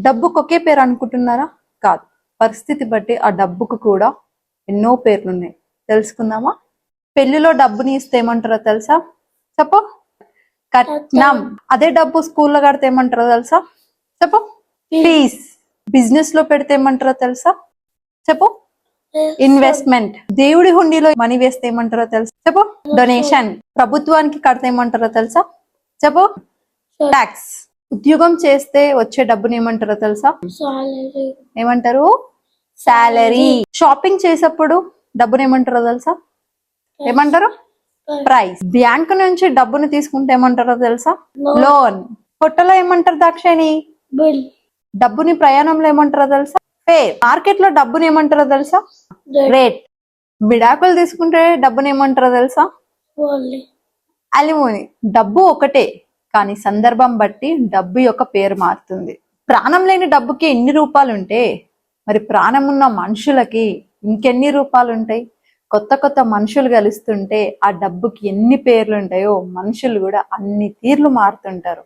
డబ్బుకు ఒకే పేరు అనుకుంటున్నారా? కాదు. పరిస్థితి బట్టి ఆ డబ్బుకు కూడా ఎన్నో పేర్లు ఉన్నాయి. తెలుసుకుందామా? పెళ్లిలో డబ్బుని ఇస్తే ఏమంటారో తెలుసా? చెప్పు. కట్నం. అదే డబ్బు స్కూల్లో కడితే ఏమంటారో తెలుసా? చెప్పు. ఫీజ్. బిజినెస్ లో పెడితే ఏమంటారో తెలుసా? చెప్పు. ఇన్వెస్ట్మెంట్. దేవుడి హుండీలో మనీ వేస్తే ఏమంటారో తెలుసా? చెప్పు. డొనేషన్. ప్రభుత్వానికి కడితే ఏమంటారో తెలుసా? చెప్పు. ట్యాక్స్. ఉద్యోగం చేస్తే వచ్చే డబ్బుని ఏమంటారో తెలుసా? ఏమంటారు? సాలరీ. షాపింగ్ చేసేప్పుడు డబ్బుని ఏమంటారో తెలుసా? ఏమంటారు? ప్రైస్. బ్యాంక్ నుంచి డబ్బుని తీసుకుంటే ఏమంటారో తెలుసా? లోన్. పొట్టలో ఏమంటారు దాక్షాయిని? డబ్బుని ప్రయాణంలో ఏమంటారో తెలుసా? ఫేర్. మార్కెట్ లో డబ్బుని ఏమంటారో తెలుసా? రేట్. విడాకులు తీసుకుంటే డబ్బుని ఏమంటారో తెలుసా? అలిమోని. డబ్బు ఒకటే, కానీ సందర్భం బట్టి డబ్బు యొక్క పేరు మారుతుంది. ప్రాణం లేని డబ్బుకి ఎన్ని రూపాలు ఉంటే మరి ప్రాణం ఉన్న మనుషులకి ఇంకెన్ని రూపాలు ఉంటాయి? కొత్త కొత్త మనుషులు కలుస్తుంటే ఆ డబ్బుకి ఎన్ని పేర్లు ఉంటాయో మనుషులు కూడా అన్ని తీర్లు మారుతుంటారు.